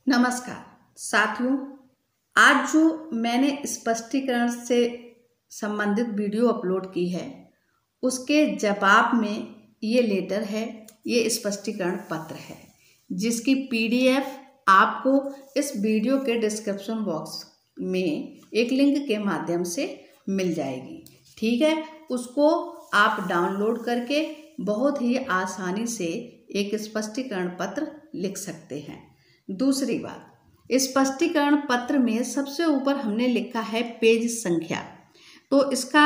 नमस्कार साथियों, आज जो मैंने स्पष्टीकरण से संबंधित वीडियो अपलोड की है उसके जवाब में ये लेटर है, ये स्पष्टीकरण पत्र है जिसकी पीडीएफ आपको इस वीडियो के डिस्क्रिप्शन बॉक्स में एक लिंक के माध्यम से मिल जाएगी। ठीक है, उसको आप डाउनलोड करके बहुत ही आसानी से एक स्पष्टीकरण पत्र लिख सकते हैं। दूसरी बात, स्पष्टीकरण पत्र में सबसे ऊपर हमने लिखा है पेज संख्या। तो इसका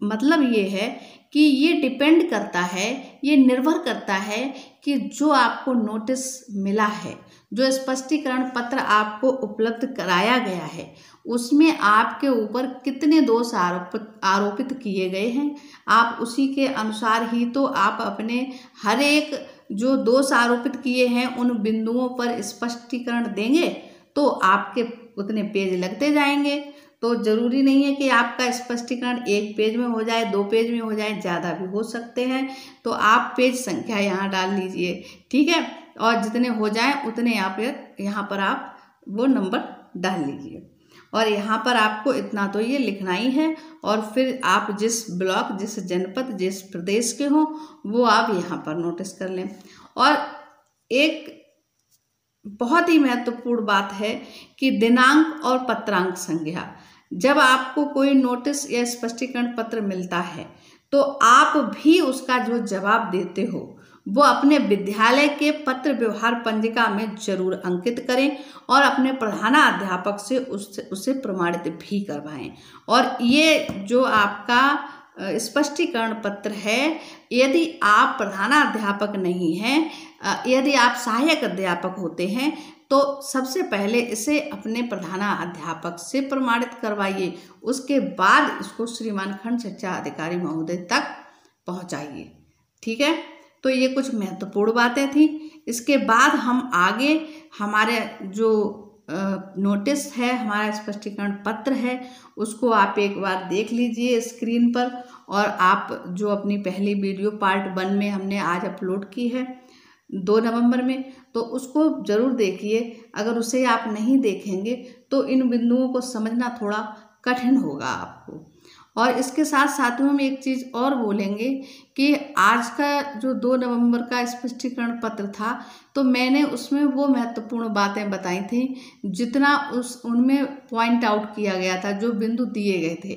मतलब ये है कि ये डिपेंड करता है, ये निर्भर करता है कि जो आपको नोटिस मिला है, जो स्पष्टीकरण पत्र आपको उपलब्ध कराया गया है, उसमें आपके ऊपर कितने दोष आरोपित किए गए हैं। आप उसी के अनुसार ही तो आप अपने हर एक जो दोष आरोपित किए हैं उन बिंदुओं पर स्पष्टीकरण देंगे तो आपके उतने पेज लगते जाएंगे। तो जरूरी नहीं है कि आपका स्पष्टीकरण एक पेज में हो जाए, 2 पेज में हो जाए, ज़्यादा भी हो सकते हैं। तो आप पेज संख्या यहाँ डाल लीजिए, ठीक है, और जितने हो जाएं उतने यहाँ पर आप वो नंबर डाल लीजिए। और यहाँ पर आपको इतना तो ये लिखना ही है, और फिर आप जिस ब्लॉक, जिस जनपद, जिस प्रदेश के हों वो आप यहाँ पर नोटिस कर लें। और एक बहुत ही महत्वपूर्ण बात है कि दिनांक और पत्रांक संज्ञा। जब आपको कोई नोटिस या स्पष्टीकरण पत्र मिलता है तो आप भी उसका जो जवाब देते हो वो अपने विद्यालय के पत्र व्यवहार पंजिका में जरूर अंकित करें और अपने प्रधानाध्यापक से उससे प्रमाणित भी करवाएं। और ये जो आपका स्पष्टीकरण पत्र है, यदि आप प्रधानाध्यापक नहीं हैं, यदि आप सहायक अध्यापक होते हैं तो सबसे पहले इसे अपने प्रधानाध्यापक से प्रमाणित करवाइए। उसके बाद इसको श्रीमान खंड शिक्षा अधिकारी महोदय तक पहुंचाइए। ठीक है, तो ये कुछ महत्वपूर्ण बातें थी। इसके बाद हम आगे हमारे जो नोटिस है, हमारा स्पष्टीकरण पत्र है, उसको आप एक बार देख लीजिए स्क्रीन पर। और आप जो अपनी पहली वीडियो पार्ट 1 में हमने आज अपलोड की है 2 नवंबर में, तो उसको ज़रूर देखिए। अगर उसे आप नहीं देखेंगे तो इन बिंदुओं को समझना थोड़ा कठिन होगा आपको। और इसके साथ साथ में हम एक चीज़ और बोलेंगे कि आज का जो 2 नवंबर का स्पष्टीकरण पत्र था तो मैंने उसमें वो महत्वपूर्ण बातें बताई थी जितना उनमें पॉइंट आउट किया गया था, जो बिंदु दिए गए थे।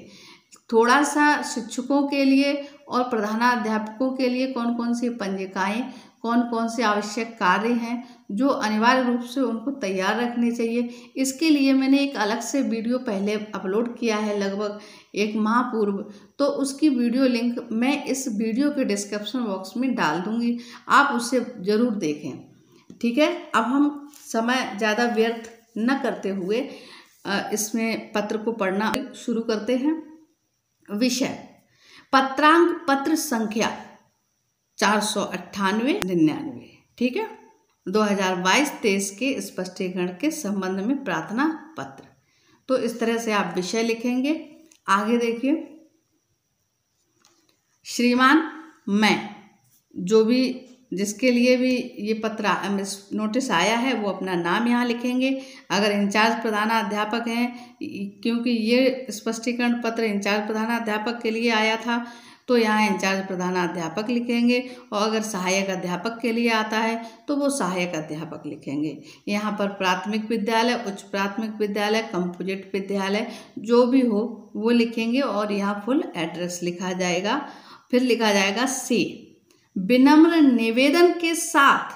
थोड़ा सा शिक्षकों के लिए और प्रधानाध्यापकों के लिए कौन कौन सी पंजिकाएं, कौन कौन से आवश्यक कार्य हैं जो अनिवार्य रूप से उनको तैयार रखने चाहिए, इसके लिए मैंने एक अलग से वीडियो पहले अपलोड किया है लगभग 1 माह पूर्व। तो उसकी वीडियो लिंक मैं इस वीडियो के डिस्क्रिप्शन बॉक्स में डाल दूंगी, आप उसे ज़रूर देखें। ठीक है, अब हम समय ज़्यादा व्यर्थ न करते हुए इसमें पत्र को पढ़ना शुरू करते हैं। विषय पत्रांक पत्र संख्या 498-99। ठीक है, 2022-23 के स्पष्टीकरण के संबंध में प्रार्थना पत्र। तो इस तरह से आप विषय लिखेंगे। आगे देखिए, श्रीमान मैं जो भी जिसके लिए भी ये पत्र नोटिस आया है वो अपना नाम यहाँ लिखेंगे। अगर इंचार्ज प्रधानाध्यापक हैं, क्योंकि ये स्पष्टीकरण पत्र इंचार्ज प्रधानाध्यापक के लिए आया था तो यहाँ इंचार्ज प्रधानाध्यापक लिखेंगे, और अगर सहायक अध्यापक के लिए आता है तो वो सहायक अध्यापक लिखेंगे। यहाँ पर प्राथमिक विद्यालय, उच्च प्राथमिक विद्यालय, कंपोजिट विद्यालय जो भी हो वो लिखेंगे, और यहाँ फुल एड्रेस लिखा जाएगा। फिर लिखा जाएगा सी, विनम्र निवेदन के साथ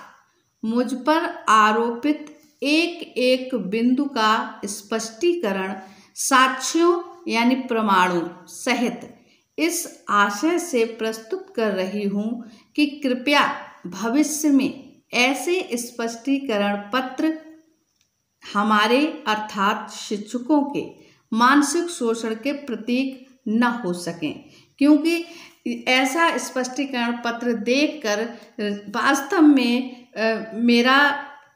मुझ पर आरोपित एक एक बिंदु का स्पष्टीकरण साक्ष्यों यानी प्रमाणों सहित इस आशय से प्रस्तुत कर रही हूँ कि कृपया भविष्य में ऐसे स्पष्टीकरण पत्र हमारे अर्थात शिक्षकों के मानसिक शोषण के प्रतीक न हो सकें। क्योंकि ऐसा स्पष्टीकरण पत्र देखकर वास्तव में मेरा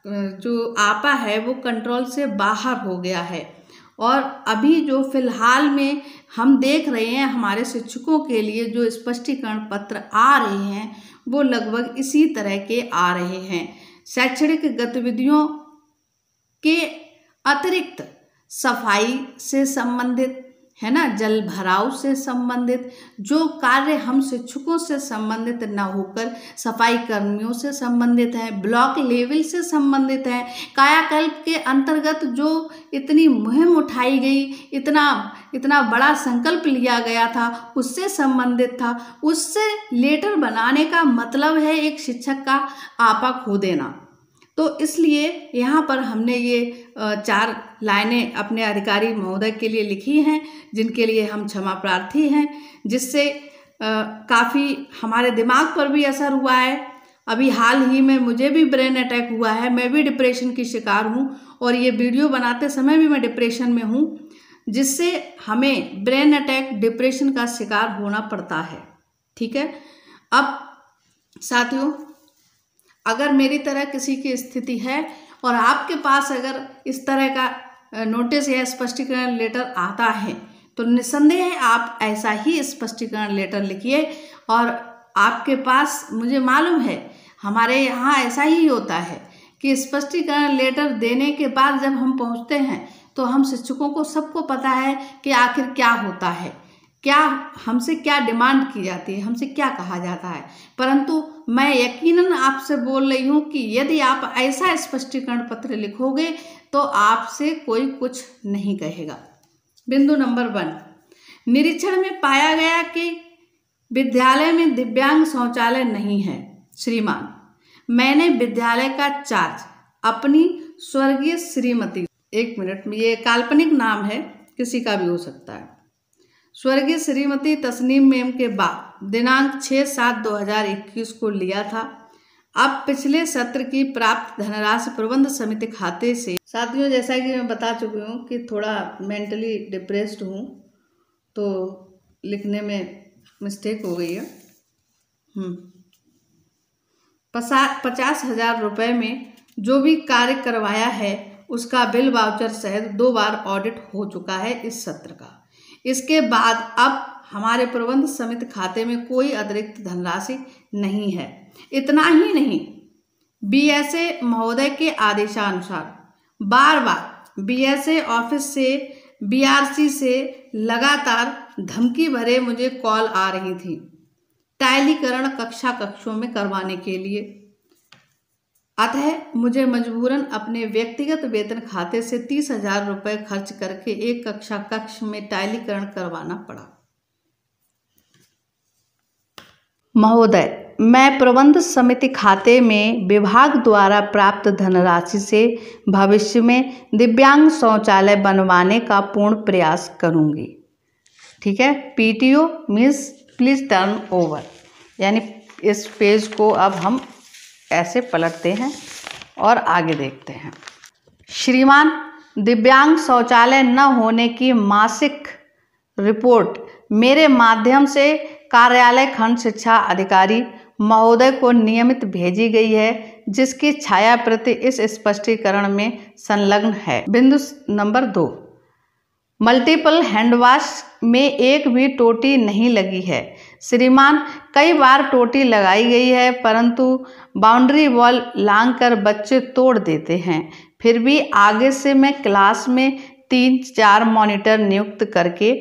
जो आपा है वो कंट्रोल से बाहर हो गया है। और अभी जो फिलहाल में हम देख रहे हैं हमारे शिक्षकों के लिए जो स्पष्टीकरण पत्र आ रहे हैं वो लगभग इसी तरह के आ रहे हैं। शैक्षणिक गतिविधियों के अतिरिक्त सफाई से संबंधित, है ना, जल भराव से संबंधित जो कार्य हम शिक्षकों से संबंधित न होकर सफाई कर्मियों से संबंधित है, ब्लॉक लेवल से संबंधित है, कायाकल्प के अंतर्गत जो इतनी मुहिम उठाई गई, इतना बड़ा संकल्प लिया गया था, उससे संबंधित था, उससे लेटर बनाने का मतलब है एक शिक्षक का आपा खो देना। तो इसलिए यहाँ पर हमने ये 4 लाइनें अपने अधिकारी महोदय के लिए लिखी हैं, जिनके लिए हम क्षमा प्रार्थी हैं, जिससे काफ़ी हमारे दिमाग पर भी असर हुआ है। अभी हाल ही में मुझे भी ब्रेन अटैक हुआ है, मैं भी डिप्रेशन की शिकार हूँ और ये वीडियो बनाते समय भी मैं डिप्रेशन में हूँ, जिससे हमें ब्रेन अटैक, डिप्रेशन का शिकार होना पड़ता है। ठीक है। अब साथियों, अगर मेरी तरह किसी की स्थिति है और आपके पास अगर इस तरह का नोटिस या स्पष्टीकरण लेटर आता है तो निस्संदेह आप ऐसा ही स्पष्टीकरण लेटर लिखिए। और आपके पास, मुझे मालूम है हमारे यहाँ ऐसा ही होता है कि स्पष्टीकरण लेटर देने के बाद जब हम पहुँचते हैं तो हम शिक्षकों को सबको पता है कि आखिर क्या होता है, क्या हमसे क्या डिमांड की जाती है, हमसे क्या कहा जाता है। परंतु मैं यकीनन आपसे बोल रही हूँ कि यदि आप ऐसा स्पष्टीकरण पत्र लिखोगे तो आपसे कोई कुछ नहीं कहेगा। बिंदु नंबर 1, निरीक्षण में पाया गया कि विद्यालय में दिव्यांग शौचालय नहीं है। श्रीमान, मैंने विद्यालय का चार्ज अपनी स्वर्गीय श्रीमती, 1 मिनट में, ये काल्पनिक नाम है, किसी का भी हो सकता है, स्वर्गीय श्रीमती तस्नीम मेम के बाद दिनांक 6/7/2021 को लिया था। अब पिछले सत्र की प्राप्त धनराशि प्रबंध समिति खाते से, साथियों जैसा कि मैं बता चुकी हूँ कि थोड़ा मेंटली डिप्रेस्ड हूँ, तो लिखने में मिस्टेक हो गई है। 50,000 रुपये में जो भी कार्य करवाया है उसका बिल वाउचर सहित 2 बार ऑडिट हो चुका है इस सत्र का। इसके बाद अब हमारे प्रबंध समिति खाते में कोई अतिरिक्त धनराशि नहीं है। इतना ही नहीं, बीएसए महोदय के आदेशानुसार बार बार बीएसए ऑफिस से, बीआरसी से लगातार धमकी भरे मुझे कॉल आ रही थी टाइलीकरण कक्षों में करवाने के लिए। अतः मुझे मजबूरन अपने व्यक्तिगत वेतन खाते से 30,000 रुपये खर्च करके एक कक्ष में टाइलीकरण करवाना पड़ा। महोदय, मैं प्रबंध समिति खाते में विभाग द्वारा प्राप्त धनराशि से भविष्य में दिव्यांग शौचालय बनवाने का पूर्ण प्रयास करूंगी। ठीक है। PTO means please turn over, यानी इस पेज को अब हम ऐसे पलटते हैं और आगे देखते हैं। श्रीमान, दिव्यांग शौचालय न होने की मासिक रिपोर्ट मेरे माध्यम से कार्यालय खंड शिक्षा अधिकारी महोदय को नियमित भेजी गई है, जिसकी छाया प्रति इस स्पष्टीकरण में संलग्न है। बिंदु नंबर 2, मल्टीपल हैंडवाश में एक भी टोटी नहीं लगी है। श्रीमान, कई बार टोटी लगाई गई है परंतु बाउंड्री वॉल लांघकर बच्चे तोड़ देते हैं। फिर भी आगे से मैं क्लास में 3-4 मॉनिटर नियुक्त करके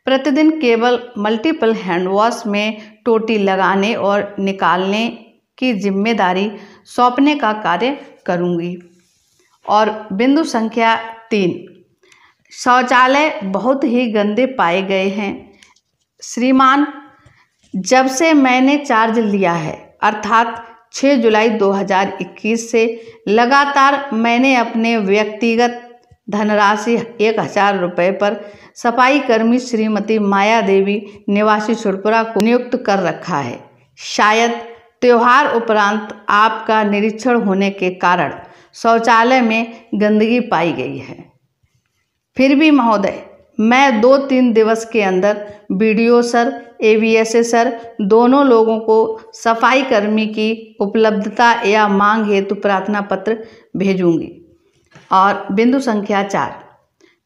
प्रतिदिन केवल मल्टीपल हैंडवॉश में टोटी लगाने और निकालने की जिम्मेदारी सौंपने का कार्य करूंगी। और बिंदु संख्या 3, शौचालय बहुत ही गंदे पाए गए हैं। श्रीमान, जब से मैंने चार्ज लिया है अर्थात 6 जुलाई 2021 से लगातार मैंने अपने व्यक्तिगत धनराशि 1,000 रुपये पर सफाई कर्मी श्रीमती माया देवी निवासी सुरपुरा को नियुक्त कर रखा है। शायद त्योहार उपरांत आपका निरीक्षण होने के कारण शौचालय में गंदगी पाई गई है। फिर भी महोदय, मैं 2-3 दिवस के अंदर बीडीओ सर, एवीएसए सर दोनों लोगों को सफाई कर्मी की उपलब्धता या मांग हेतु प्रार्थना पत्र भेजूंगी। और बिंदु संख्या 4,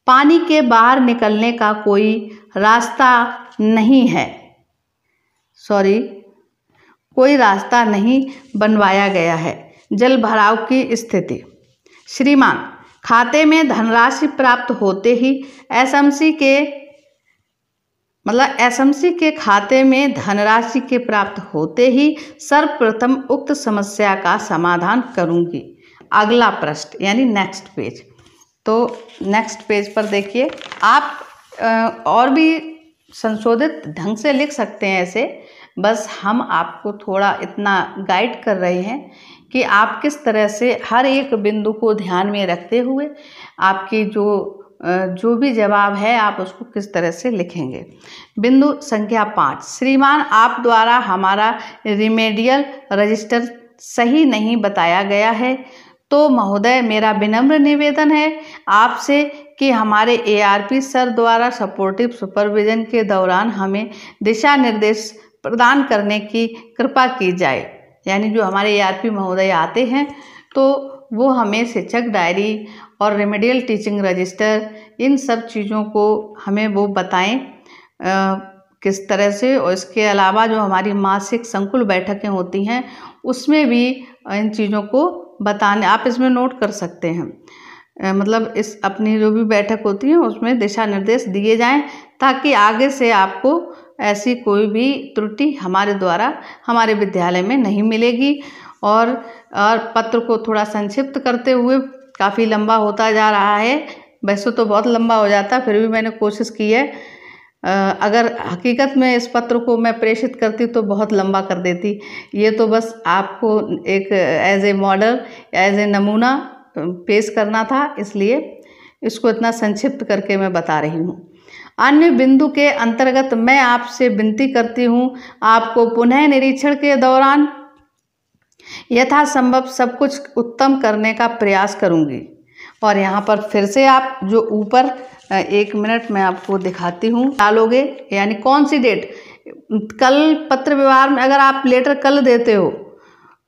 पानी के बाहर निकलने का कोई रास्ता नहीं है, कोई रास्ता नहीं बनवाया गया है। जल भराव की स्थिति, श्रीमान, खाते में धनराशि प्राप्त होते ही एसएमसी के खाते में धनराशि के प्राप्त होते ही सर्वप्रथम उक्त समस्या का समाधान करूंगी। अगला पृष्ठ यानी नेक्स्ट पेज। तो नेक्स्ट पेज पर देखिए, आप और भी संशोधित ढंग से लिख सकते हैं ऐसे, बस हम आपको थोड़ा इतना गाइड कर रहे हैं कि आप किस तरह से हर एक बिंदु को ध्यान में रखते हुए आपकी जो भी जवाब है आप उसको किस तरह से लिखेंगे। बिंदु संख्या 5, श्रीमान आप द्वारा हमारा रिमेडियल रजिस्टर सही नहीं बताया गया है, तो महोदय मेरा विनम्र निवेदन है आपसे कि हमारे एआरपी सर द्वारा सपोर्टिव सुपरविजन के दौरान हमें दिशा निर्देश प्रदान करने की कृपा की जाए। यानी जो हमारे एआरपी महोदय आते हैं तो वो हमें शिक्षक डायरी और रेमेडियल टीचिंग रजिस्टर इन सब चीज़ों को हमें वो बताएं किस तरह से। और इसके अलावा जो हमारी मासिक संकुल बैठकें होती हैं उसमें भी इन चीज़ों को बताने, आप इसमें नोट कर सकते हैं, मतलब इस अपनी जो भी बैठक होती है उसमें दिशा निर्देश दिए जाएं ताकि आगे से आपको ऐसी कोई भी त्रुटि हमारे द्वारा हमारे विद्यालय में नहीं मिलेगी। और पत्र को थोड़ा संक्षिप्त करते हुए, काफ़ी लंबा होता जा रहा है, वैसे तो बहुत लंबा हो जाता, फिर भी मैंने कोशिश की है। अगर हकीकत में इस पत्र को मैं प्रेषित करती तो बहुत लंबा कर देती। ये तो बस आपको एक as a model, as a नमूना पेश करना था, इसलिए इसको इतना संक्षिप्त करके मैं बता रही हूँ। अन्य बिंदु के अंतर्गत मैं आपसे विनती करती हूँ, आपको पुनः निरीक्षण के दौरान यथासंभव सब कुछ उत्तम करने का प्रयास करूँगी। और यहाँ पर फिर से आप जो ऊपर 1 मिनट में आपको दिखाती हूँ डालोगे, यानी कौन सी डेट, कल पत्र व्यवहार में अगर आप लेटर कल देते हो,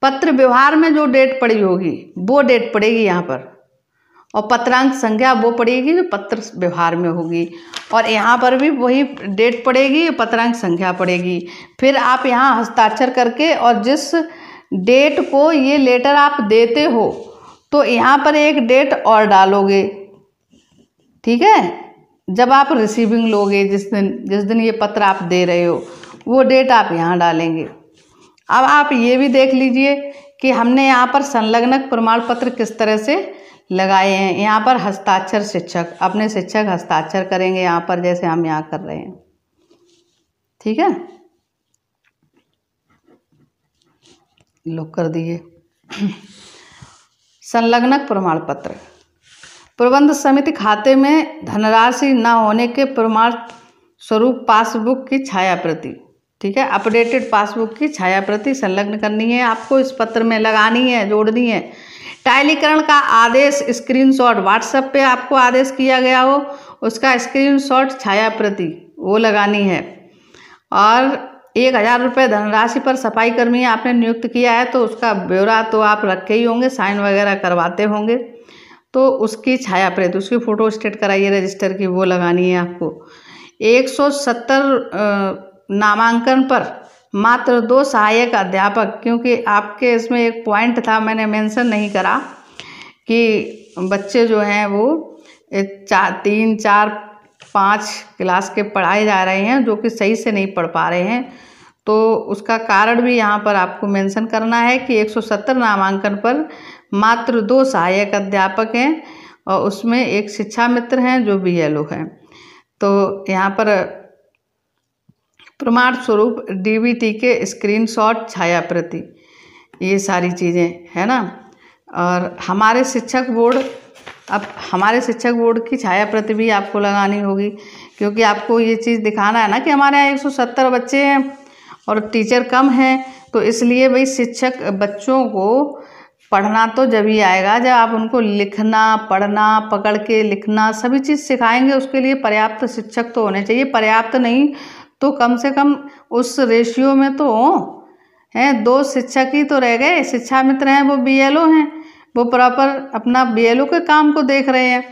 पत्र व्यवहार में जो डेट पड़ी होगी वो डेट पड़ेगी यहाँ पर, और पत्रांक संख्या वो पड़ेगी जो पत्र व्यवहार में होगी, और यहाँ पर भी वही डेट पड़ेगी, पत्रांक संख्या पड़ेगी। फिर आप यहाँ हस्ताक्षर करके और जिस डेट को ये लेटर आप देते हो तो यहाँ पर एक डेट और डालोगे, ठीक है। जब आप रिसीविंग लोगे, जिस दिन ये पत्र आप दे रहे हो वो डेट आप यहाँ डालेंगे। अब आप ये भी देख लीजिए कि हमने यहाँ पर संलग्नक प्रमाण पत्र किस तरह से लगाए हैं। यहाँ पर हस्ताक्षर शिक्षक, अपने शिक्षक हस्ताक्षर करेंगे यहाँ पर, जैसे हम यहाँ कर रहे हैं, ठीक है। लोग कर दिए। संलग्नक प्रमाण पत्र, प्रबंध समिति खाते में धनराशि न होने के प्रमाण स्वरूप पासबुक की छाया प्रति, ठीक है, अपडेटेड पासबुक की छाया प्रति संलग्न करनी है, आपको इस पत्र में लगानी है, जोड़नी है। टाइलीकरण का आदेश स्क्रीनशॉट, व्हाट्सएप पे आपको आदेश किया गया हो उसका स्क्रीनशॉट छाया प्रति वो लगानी है। और 1000 रुपये धनराशि पर सफाई कर्मी आपने नियुक्त किया है तो उसका ब्यौरा तो आप रखे ही होंगे, साइन वगैरह करवाते होंगे, तो उसकी छाया प्रति, उसकी फ़ोटो स्टेट कराइए रजिस्टर की, वो लगानी है आपको। 170 नामांकन पर मात्र 2 सहायक अध्यापक, क्योंकि आपके इसमें एक पॉइंट था मैंने मेंशन नहीं करा कि बच्चे जो हैं वो 3, 4, 5 क्लास के पढ़ाए जा रहे हैं जो कि सही से नहीं पढ़ पा रहे हैं, तो उसका कारण भी यहाँ पर आपको मेंशन करना है कि 170 नामांकन पर मात्र 2 सहायक अध्यापक हैं और उसमें एक शिक्षा मित्र हैं जो BLO हैं। तो यहाँ पर प्रमाण स्वरूप DBT के स्क्रीनशॉट छाया प्रति, ये सारी चीज़ें है ना। और हमारे शिक्षक बोर्ड, अब हमारे शिक्षक बोर्ड की छाया प्रति भी आपको लगानी होगी, क्योंकि आपको ये चीज़ दिखाना है ना कि हमारे यहाँ 170 बच्चे हैं और टीचर कम हैं, तो इसलिए भाई शिक्षक बच्चों को पढ़ना तो जब ही आएगा जब आप उनको लिखना, पढ़ना, पकड़ के लिखना सभी चीज़ सिखाएंगे। उसके लिए पर्याप्त शिक्षक तो होने चाहिए, पर्याप्त नहीं तो कम से कम उस रेशियो में तो हो हैं। 2 शिक्षक ही तो रह गए, शिक्षा मित्र हैं वो BLO हैं, वो प्रॉपर अपना BLO के काम को देख रहे हैं,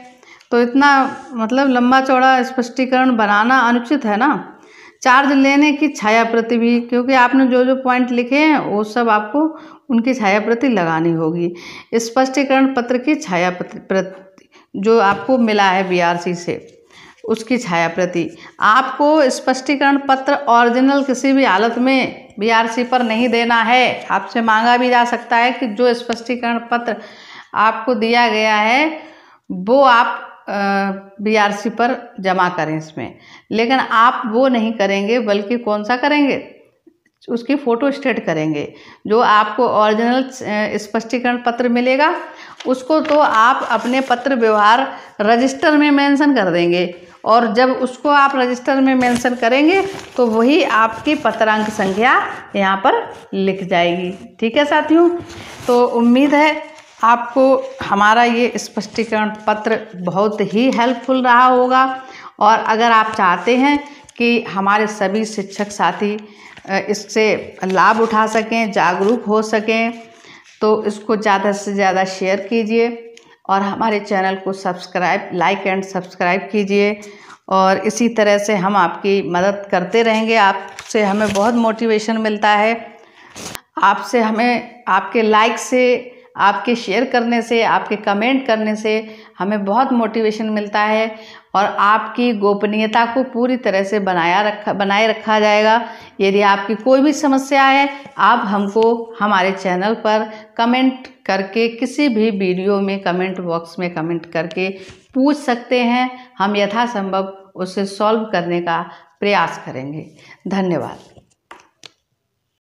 तो इतना मतलब लंबा चौड़ा स्पष्टीकरण बनाना अनुचित है ना। चार्ज लेने की छाया प्रति भी, क्योंकि आपने जो जो पॉइंट लिखे हैं वो सब आपको उनकी छाया प्रति लगानी होगी। स्पष्टीकरण पत्र की छाया प्रति, जो आपको मिला है बीआरसी से, उसकी छाया प्रति। आपको स्पष्टीकरण पत्र ओरिजिनल किसी भी हालत में बीआरसी पर नहीं देना है। आपसे मांगा भी जा सकता है कि जो स्पष्टीकरण पत्र आपको दिया गया है वो आप बीआरसी पर जमा करें इसमें, लेकिन आप वो नहीं करेंगे, बल्कि कौन सा करेंगे, उसकी फ़ोटो स्टेट करेंगे। जो आपको ओरिजिनल स्पष्टीकरण पत्र मिलेगा उसको तो आप अपने पत्र व्यवहार रजिस्टर में मेंशन कर देंगे, और जब उसको आप रजिस्टर में मेंशन करेंगे तो वही आपकी पत्रांक संख्या यहाँ पर लिख जाएगी। ठीक है साथियों, तो उम्मीद है आपको हमारा ये स्पष्टीकरण पत्र बहुत ही हेल्पफुल रहा होगा। और अगर आप चाहते हैं कि हमारे सभी शिक्षक साथी इससे लाभ उठा सकें, जागरूक हो सकें, तो इसको ज़्यादा से ज़्यादा शेयर कीजिए और हमारे चैनल को सब्सक्राइब, लाइक एंड सब्सक्राइब कीजिए। और इसी तरह से हम आपकी मदद करते रहेंगे। आपसे हमें बहुत मोटिवेशन मिलता है, आपसे हमें आपके लाइक से, आपके शेयर करने से, आपके कमेंट करने से हमें बहुत मोटिवेशन मिलता है, और आपकी गोपनीयता को पूरी तरह से बनाए रखा जाएगा। यदि आपकी कोई भी समस्या है, आप हमको हमारे चैनल पर कमेंट करके, किसी भी वीडियो में कमेंट बॉक्स में कमेंट करके पूछ सकते हैं। हम यथासंभव उसे सॉल्व करने का प्रयास करेंगे। धन्यवाद।